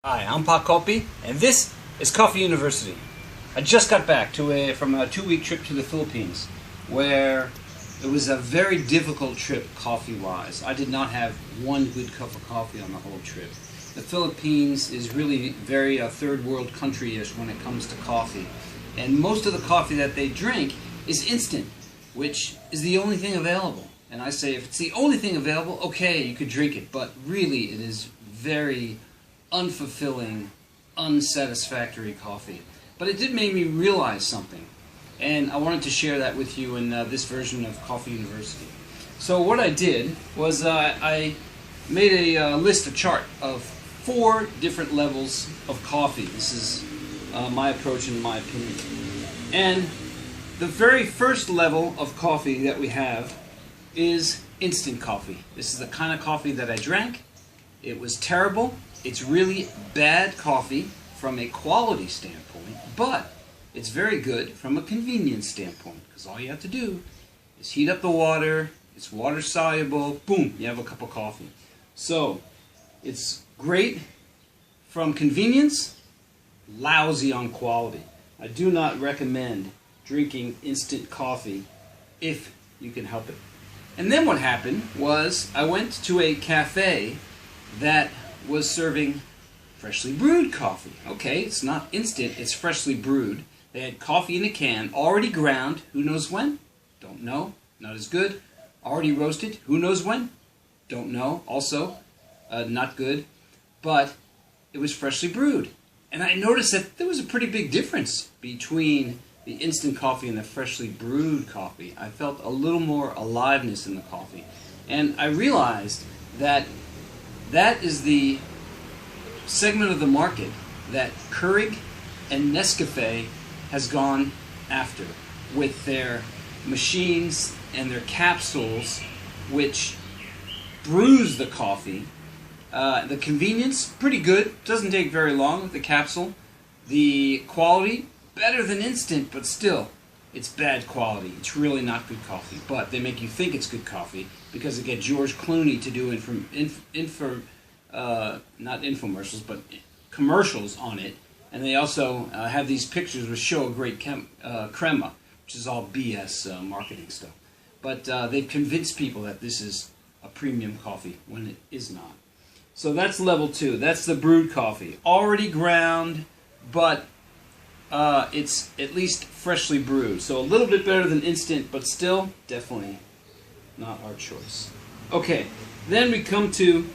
Hi, I'm Pak Kopi, and this is Coffee University. I just got back from a 2-week trip to the Philippines, where it was a very difficult trip coffee-wise. I did not have one good cup of coffee on the whole trip. The Philippines is really very third world country-ish when it comes to coffee. And most of the coffee that they drink is instant, which is the only thing available. And I say, if it's the only thing available, okay, you could drink it. But really, it is very unfulfilling, unsatisfactory coffee. But it did make me realize something, and I wanted to share that with you in this version of Coffee University. So what I did was I made a chart of 4 different levels of coffee. This is my approach and my opinion. And the very first level of coffee that we have is instant coffee. This is the kind of coffee that I drank. It was terrible. It's really bad coffee from a quality standpoint, but it's very good from a convenience standpoint, because all you have to do is heat up the water, it's water soluble, boom, you have a cup of coffee. So it's great from convenience, lousy on quality. I do not recommend drinking instant coffee if you can help it. And then what happened was I went to a cafe that was serving freshly brewed coffee. Okay, it's not instant, it's freshly brewed. They had coffee in a can, already ground, who knows when? Don't know, not as good. Already roasted, who knows when? Don't know, also not good. But it was freshly brewed. And I noticed that there was a pretty big difference between the instant coffee and the freshly brewed coffee. I felt a little more aliveness in the coffee. And I realized that that is the segment of the market that Keurig and Nescafe has gone after with their machines and their capsules, which brews the coffee. The convenience, pretty good, doesn't take very long with the capsule. The quality, better than instant, but still, it's bad quality. It's really not good coffee, but they make you think it's good coffee because they get George Clooney to do not infomercials, but commercials on it. And they also have these pictures which show a great crema, which is all BS marketing stuff. But they've convinced people that this is a premium coffee when it is not. So that's level 2. That's the brewed coffee. Already ground, but it's at least freshly brewed. So a little bit better than instant, but still definitely not our choice. Okay, then we come to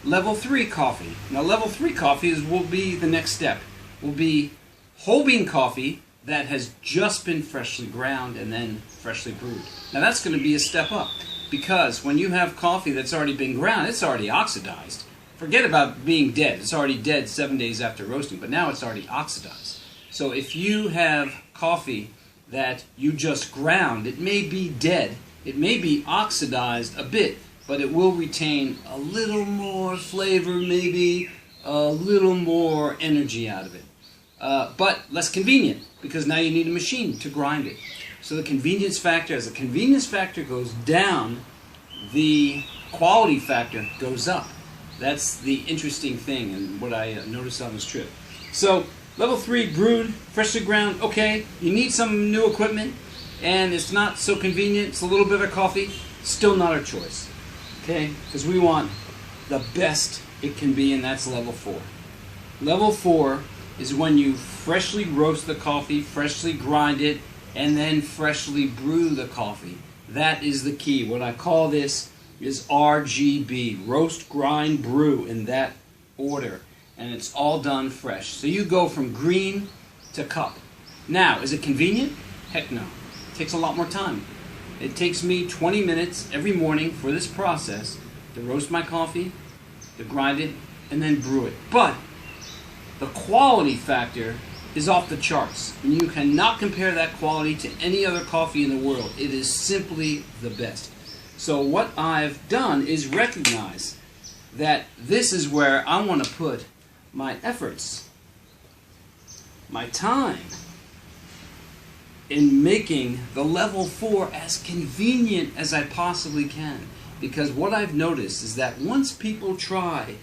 level 3 coffee. Now level 3 coffee will be the next step. Will be whole bean coffee that has just been freshly ground and then freshly brewed. Now that's going to be a step up, because when you have coffee that's already been ground, it's already oxidized. Forget about being dead. It's already dead 7 days after roasting, but now it's already oxidized. So if you have coffee that you just ground, it may be dead, it may be oxidized a bit, but it will retain a little more flavor, maybe a little more energy out of it. But less convenient, because now you need a machine to grind it. So the convenience factor, as the convenience factor goes down, the quality factor goes up. That's the interesting thing and what I noticed on this trip. So level 3, brewed, freshly ground, okay, you need some new equipment, and it's not so convenient, it's a little bit of coffee, still not our choice. Okay, because we want the best it can be, and that's level 4. Level 4 is when you freshly roast the coffee, freshly grind it, and then freshly brew the coffee. That is the key. What I call this is RGB, roast, grind, brew, in that order. And it's all done fresh. So you go from green to cup. Now, is it convenient? Heck no. It takes a lot more time. It takes me 20 minutes every morning for this process to roast my coffee, to grind it, and then brew it. But the quality factor is off the charts. And you cannot compare that quality to any other coffee in the world. It is simply the best. So what I've done is recognize that this is where I want to put my efforts, my time, in making the level 4 as convenient as I possibly can. Because what I've noticed is that once people try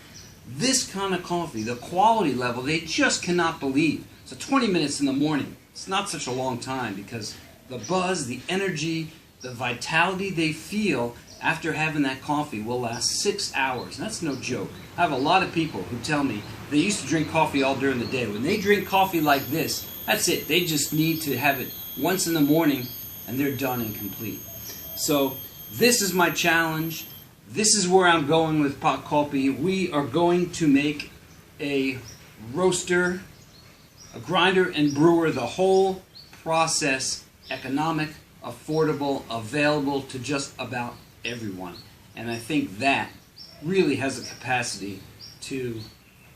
this kind of coffee, the quality level, they just cannot believe. So 20 minutes in the morning, it's not such a long time because the buzz, the energy, the vitality they feel after having that coffee will last 6 hours. And that's no joke. I have a lot of people who tell me they used to drink coffee all during the day. When they drink coffee like this, that's it. They just need to have it once in the morning and they're done and complete. So this is my challenge. This is where I'm going with Pot Coffee. We are going to make a roaster, a grinder and brewer, the whole process economic, affordable, available to just about everyone. And I think that really has the capacity to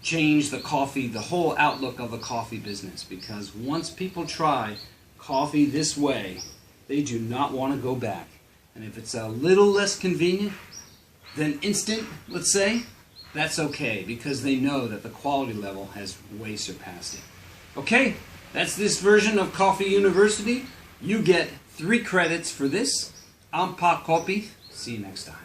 change the coffee, the whole outlook of the coffee business. Because once people try coffee this way, they do not want to go back. And if it's a little less convenient than instant, let's say, that's okay because they know that the quality level has way surpassed it. Okay, that's this version of Coffee University. You get 3 credits for this. I'm Pot Coffee. See you next time.